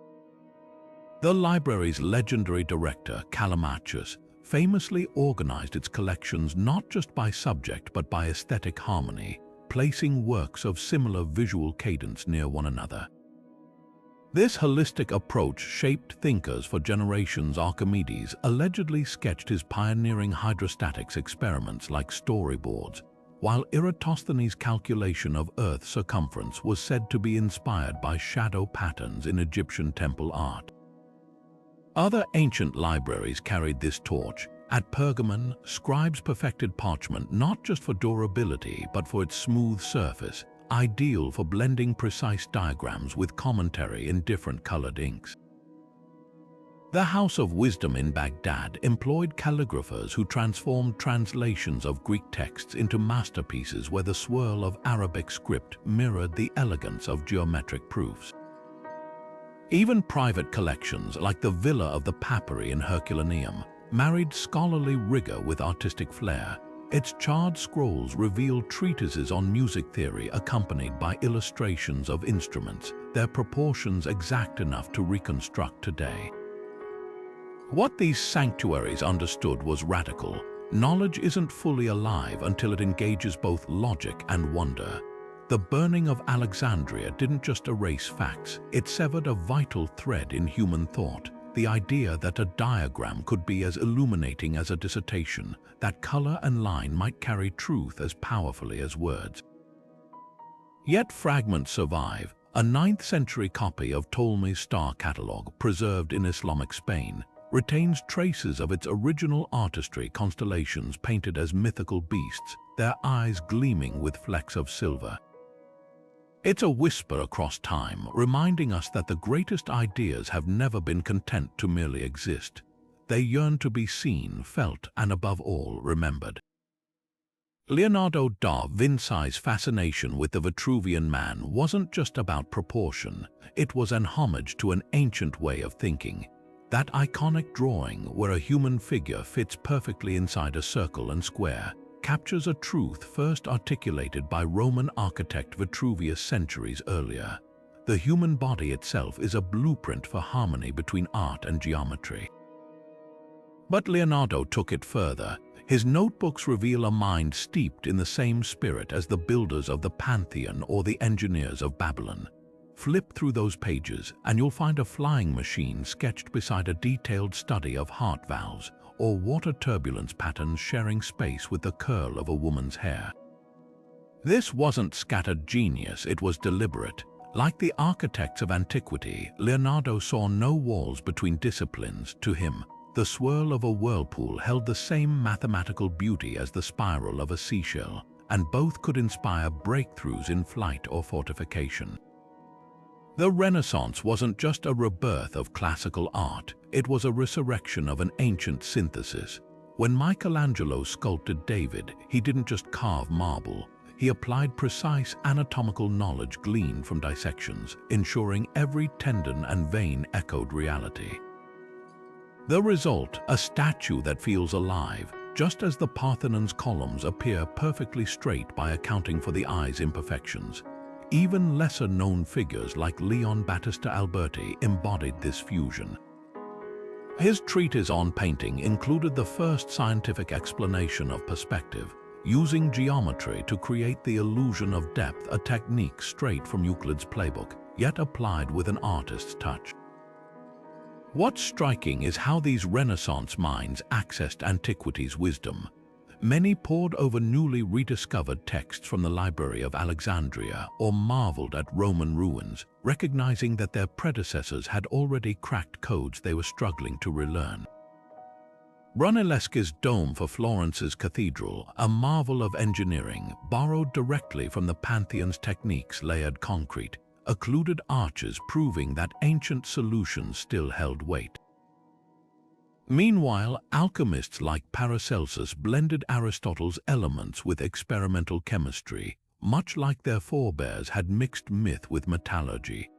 The library's legendary director, Callimachus, famously organized its collections not just by subject but by aesthetic harmony, placing works of similar visual cadence near one another. This holistic approach shaped thinkers for generations. Archimedes allegedly sketched his pioneering hydrostatics experiments like storyboards, while Eratosthenes' calculation of Earth's circumference was said to be inspired by shadow patterns in Egyptian temple art. Other ancient libraries carried this torch. At Pergamon, scribes perfected parchment not just for durability but for its smooth surface, ideal for blending precise diagrams with commentary in different colored inks. The House of Wisdom in Baghdad employed calligraphers who transformed translations of Greek texts into masterpieces where the swirl of Arabic script mirrored the elegance of geometric proofs. Even private collections like the Villa of the Papyri in Herculaneum married scholarly rigor with artistic flair. Its charred scrolls reveal treatises on music theory accompanied by illustrations of instruments, their proportions exact enough to reconstruct today. What these sanctuaries understood was radical. Knowledge isn't fully alive until it engages both logic and wonder. The burning of Alexandria didn't just erase facts, it severed a vital thread in human thought. The idea that a diagram could be as illuminating as a dissertation, that color and line might carry truth as powerfully as words. Yet fragments survive. A 9th century copy of Ptolemy's star catalogue, preserved in Islamic Spain, retains traces of its original artistry, constellations painted as mythical beasts, their eyes gleaming with flecks of silver. It's a whisper across time, reminding us that the greatest ideas have never been content to merely exist. They yearn to be seen, felt, and above all, remembered. Leonardo da Vinci's fascination with the Vitruvian Man wasn't just about proportion, it was an homage to an ancient way of thinking. That iconic drawing, where a human figure fits perfectly inside a circle and square, captures a truth first articulated by Roman architect Vitruvius centuries earlier. The human body itself is a blueprint for harmony between art and geometry. But Leonardo took it further. His notebooks reveal a mind steeped in the same spirit as the builders of the Pantheon or the engineers of Babylon. Flip through those pages and you'll find a flying machine sketched beside a detailed study of heart valves, or water turbulence patterns sharing space with the curl of a woman's hair. This wasn't scattered genius, it was deliberate. Like the architects of antiquity, Leonardo saw no walls between disciplines. To him, the swirl of a whirlpool held the same mathematical beauty as the spiral of a seashell, and both could inspire breakthroughs in flight or fortification. The Renaissance wasn't just a rebirth of classical art, it was a resurrection of an ancient synthesis. When Michelangelo sculpted David, he didn't just carve marble, he applied precise anatomical knowledge gleaned from dissections, ensuring every tendon and vein echoed reality. The result, a statue that feels alive, just as the Parthenon's columns appear perfectly straight by accounting for the eye's imperfections. Even lesser-known figures like Leon Battista Alberti embodied this fusion. His treatise on painting included the first scientific explanation of perspective, using geometry to create the illusion of depth, a technique straight from Euclid's playbook, yet applied with an artist's touch. What's striking is how these Renaissance minds accessed antiquity's wisdom. Many pored over newly rediscovered texts from the Library of Alexandria or marveled at Roman ruins, recognizing that their predecessors had already cracked codes they were struggling to relearn. Brunelleschi's dome for Florence's cathedral, a marvel of engineering, borrowed directly from the Pantheon's techniques, layered concrete, occluded arches proving that ancient solutions still held weight. Meanwhile, alchemists like Paracelsus blended Aristotle's elements with experimental chemistry, much like their forebears had mixed myth with metallurgy.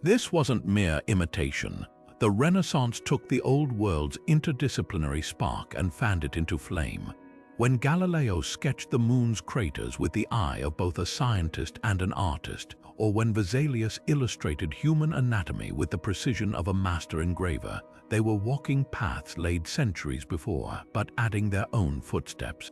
This wasn't mere imitation. The Renaissance took the old world's interdisciplinary spark and fanned it into flame. When Galileo sketched the moon's craters with the eye of both a scientist and an artist, or when Vesalius illustrated human anatomy with the precision of a master engraver, they were walking paths laid centuries before, but adding their own footsteps.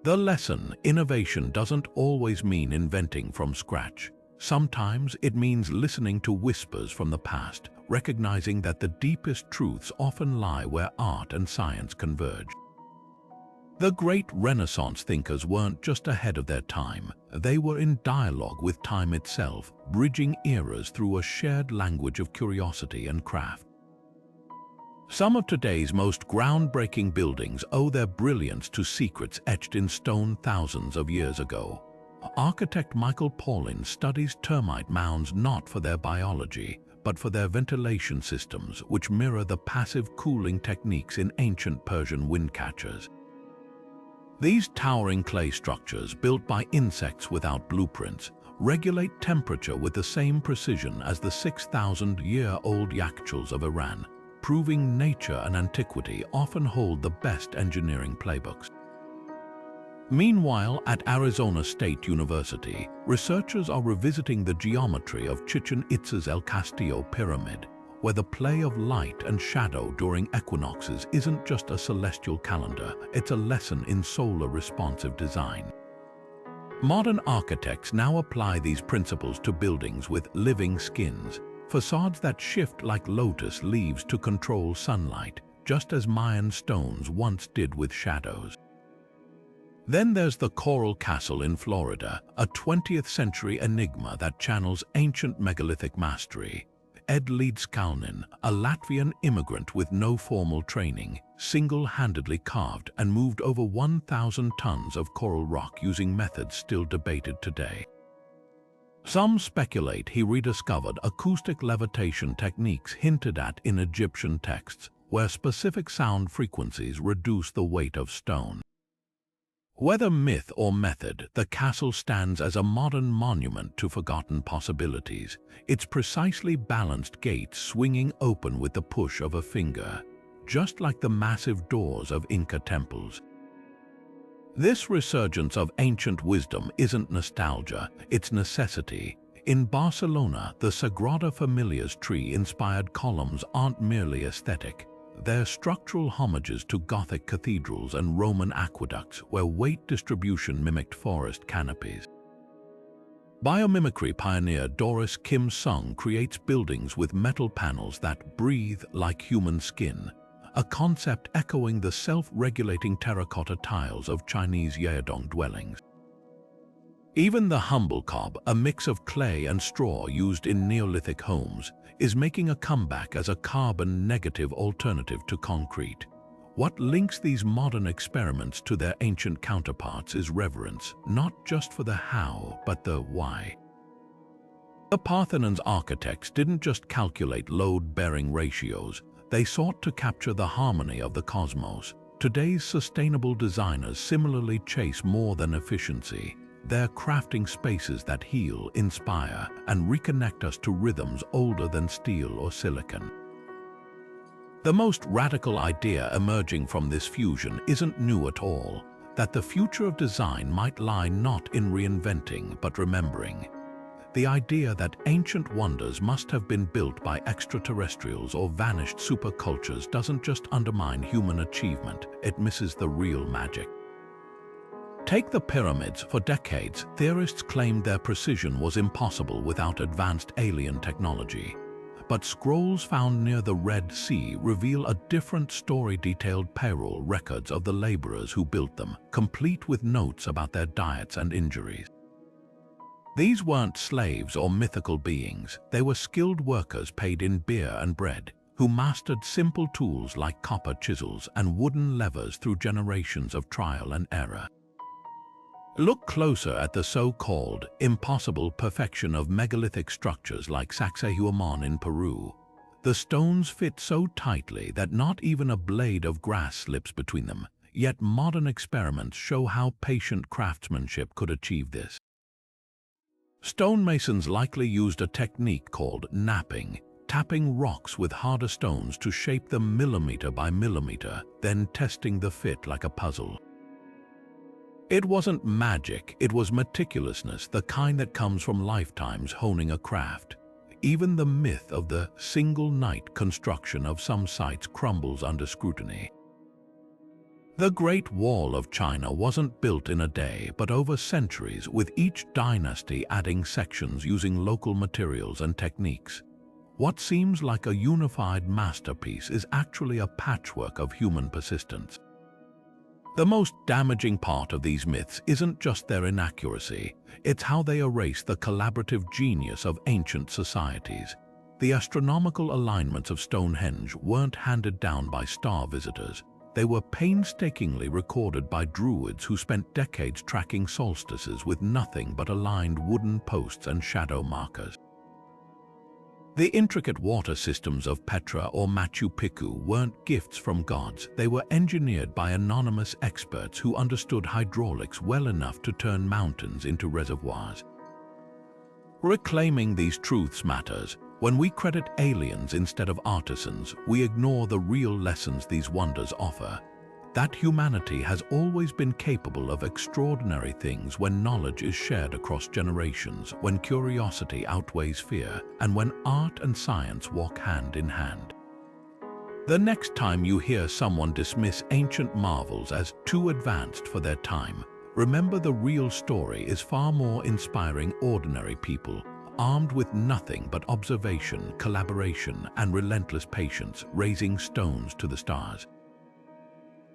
The lesson: innovation doesn't always mean inventing from scratch. Sometimes it means listening to whispers from the past, recognizing that the deepest truths often lie where art and science converge. The great Renaissance thinkers weren't just ahead of their time, they were in dialogue with time itself, bridging eras through a shared language of curiosity and craft. Some of today's most groundbreaking buildings owe their brilliance to secrets etched in stone thousands of years ago. Architect Michael Pollan studies termite mounds not for their biology, but for their ventilation systems, which mirror the passive cooling techniques in ancient Persian wind catchers. These towering clay structures, built by insects without blueprints, regulate temperature with the same precision as the 6,000-year-old yakhchuls of Iran, proving nature and antiquity often hold the best engineering playbooks. Meanwhile, at Arizona State University, researchers are revisiting the geometry of Chichen Itza's El Castillo Pyramid, where the play of light and shadow during equinoxes isn't just a celestial calendar, it's a lesson in solar responsive design. Modern architects now apply these principles to buildings with living skins, facades that shift like lotus leaves to control sunlight, just as Mayan stones once did with shadows. Then there's the Coral Castle in Florida, a 20th century enigma that channels ancient megalithic mastery. Ed Leedskalnin, a Latvian immigrant with no formal training, single-handedly carved and moved over 1,000 tons of coral rock using methods still debated today. Some speculate he rediscovered acoustic levitation techniques hinted at in Egyptian texts, where specific sound frequencies reduce the weight of stone. Whether myth or method, the castle stands as a modern monument to forgotten possibilities, its precisely balanced gates swinging open with the push of a finger, just like the massive doors of Inca temples. This resurgence of ancient wisdom isn't nostalgia, it's necessity. In Barcelona, the Sagrada Familia's tree-inspired columns aren't merely aesthetic. They're structural homages to Gothic cathedrals and Roman aqueducts where weight distribution mimicked forest canopies. Biomimicry pioneer Doris Kim Sung creates buildings with metal panels that breathe like human skin, a concept echoing the self-regulating terracotta tiles of Chinese Yeodong dwellings. Even the humble cob, a mix of clay and straw used in Neolithic homes, is making a comeback as a carbon-negative alternative to concrete. What links these modern experiments to their ancient counterparts is reverence, not just for the how, but the why. The Parthenon's architects didn't just calculate load-bearing ratios, they sought to capture the harmony of the cosmos. Today's sustainable designers similarly chase more than efficiency. They're crafting spaces that heal, inspire, and reconnect us to rhythms older than steel or silicon. The most radical idea emerging from this fusion isn't new at all, that the future of design might lie not in reinventing but remembering. The idea that ancient wonders must have been built by extraterrestrials or vanished supercultures doesn't just undermine human achievement, it misses the real magic. Take the pyramids. For decades, theorists claimed their precision was impossible without advanced alien technology. but scrolls found near the Red Sea reveal a different story-detailed payroll records of the laborers who built them, complete with notes about their diets and injuries. These weren't slaves or mythical beings, they were skilled workers paid in beer and bread, who mastered simple tools like copper chisels and wooden levers through generations of trial and error. Look closer at the so-called impossible perfection of megalithic structures like Sacsayhuaman in Peru. The stones fit so tightly that not even a blade of grass slips between them, yet modern experiments show how patient craftsmanship could achieve this. Stonemasons likely used a technique called knapping, tapping rocks with harder stones to shape them millimeter by millimeter, then testing the fit like a puzzle. It wasn't magic, it was meticulousness, the kind that comes from lifetimes honing a craft. Even the myth of the single-night construction of some sites crumbles under scrutiny. The Great Wall of China wasn't built in a day, but over centuries, with each dynasty adding sections using local materials and techniques. What seems like a unified masterpiece is actually a patchwork of human persistence. The most damaging part of these myths isn't just their inaccuracy, it's how they erase the collaborative genius of ancient societies. The astronomical alignments of Stonehenge weren't handed down by star visitors. They were painstakingly recorded by druids who spent decades tracking solstices with nothing but aligned wooden posts and shadow markers. The intricate water systems of Petra or Machu Picchu weren't gifts from gods, they were engineered by anonymous experts who understood hydraulics well enough to turn mountains into reservoirs. Reclaiming these truths matters. When we credit aliens instead of artisans, we ignore the real lessons these wonders offer. That humanity has always been capable of extraordinary things when knowledge is shared across generations, when curiosity outweighs fear, and when art and science walk hand in hand. The next time you hear someone dismiss ancient marvels as too advanced for their time, remember the real story is far more inspiring ordinary people, armed with nothing but observation, collaboration, and relentless patience, raising stones to the stars.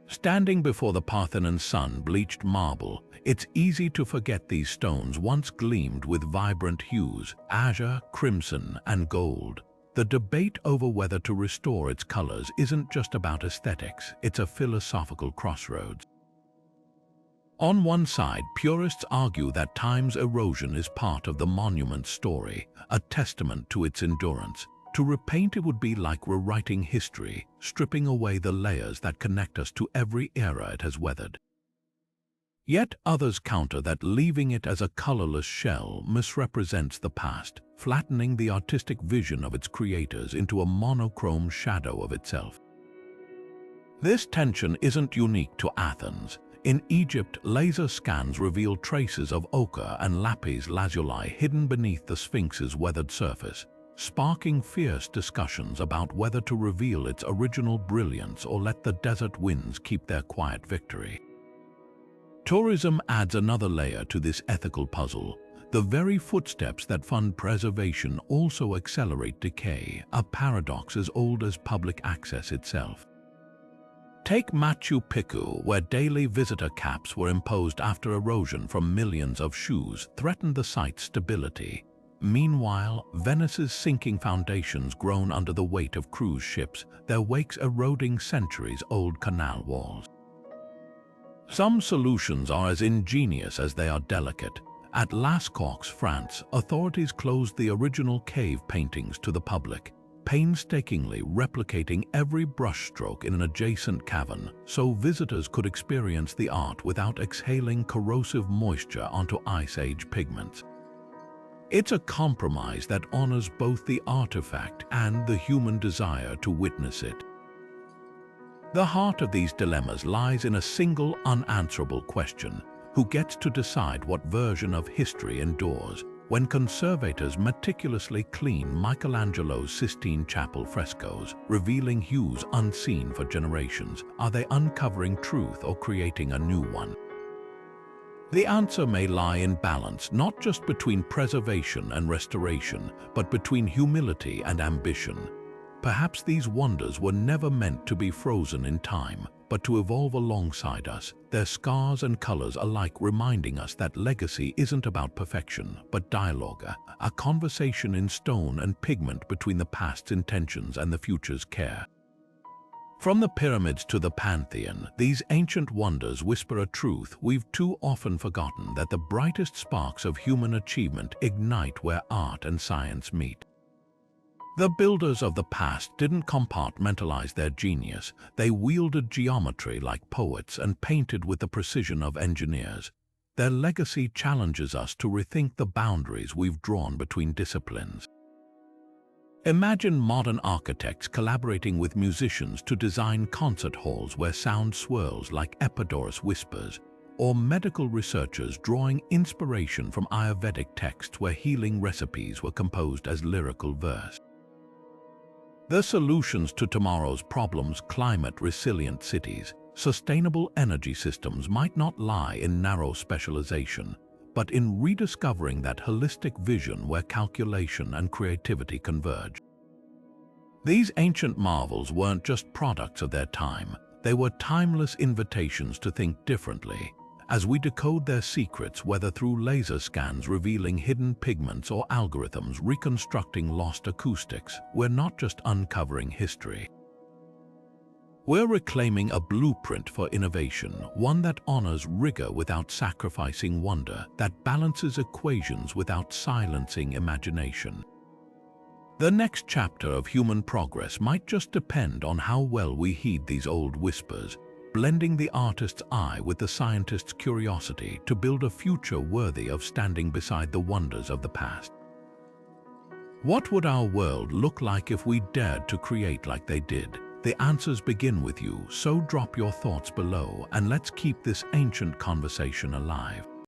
Standing before the Parthenon's sun-bleached marble, it's easy to forget these stones once gleamed with vibrant hues, azure, crimson, and gold. The debate over whether to restore its colors isn't just about aesthetics, it's a philosophical crossroads. On one side, purists argue that time's erosion is part of the monument's story, a testament to its endurance. To repaint it would be like rewriting history, stripping away the layers that connect us to every era it has weathered. Yet others counter that leaving it as a colorless shell misrepresents the past, flattening the artistic vision of its creators into a monochrome shadow of itself. This tension isn't unique to Athens. In Egypt, laser scans reveal traces of ochre and lapis lazuli hidden beneath the Sphinx's weathered surface, sparking fierce discussions about whether to reveal its original brilliance or let the desert winds keep their quiet victory. Tourism adds another layer to this ethical puzzle. The very footsteps that fund preservation also accelerate decay, a paradox as old as public access itself. Take Machu Picchu, where daily visitor caps were imposed after erosion from millions of shoes threatened the site's stability. Meanwhile, Venice's sinking foundations groan under the weight of cruise ships, their wakes eroding centuries-old canal walls. Some solutions are as ingenious as they are delicate. At Lascaux, France, authorities closed the original cave paintings to the public, painstakingly replicating every brushstroke in an adjacent cavern so visitors could experience the art without exhaling corrosive moisture onto Ice Age pigments. It's a compromise that honors both the artifact and the human desire to witness it. The heart of these dilemmas lies in a single unanswerable question: who gets to decide what version of history endures? When conservators meticulously clean Michelangelo's Sistine Chapel frescoes, revealing hues unseen for generations, are they uncovering truth or creating a new one? The answer may lie in balance, not just between preservation and restoration, but between humility and ambition. Perhaps these wonders were never meant to be frozen in time, but to evolve alongside us, their scars and colors alike reminding us that legacy isn't about perfection, but dialogue, a conversation in stone and pigment between the past's intentions and the future's care. From the pyramids to the Pantheon, these ancient wonders whisper a truth we've too often forgotten: that the brightest sparks of human achievement ignite where art and science meet. The builders of the past didn't compartmentalize their genius. They wielded geometry like poets and painted with the precision of engineers. Their legacy challenges us to rethink the boundaries we've drawn between disciplines. Imagine modern architects collaborating with musicians to design concert halls where sound swirls like Epidorus whispers, or medical researchers drawing inspiration from Ayurvedic texts where healing recipes were composed as lyrical verse. The solutions to tomorrow's problems, climate-resilient cities, sustainable energy systems, might not lie in narrow specialization, but in rediscovering that holistic vision where calculation and creativity converge. These ancient marvels weren't just products of their time, they were timeless invitations to think differently. As we decode their secrets, whether through laser scans revealing hidden pigments or algorithms reconstructing lost acoustics, we're not just uncovering history. We're reclaiming a blueprint for innovation, one that honors rigor without sacrificing wonder, that balances equations without silencing imagination. The next chapter of human progress might just depend on how well we heed these old whispers, blending the artist's eye with the scientist's curiosity to build a future worthy of standing beside the wonders of the past. What would our world look like if we dared to create like they did? The answers begin with you, so drop your thoughts below and let's keep this ancient conversation alive.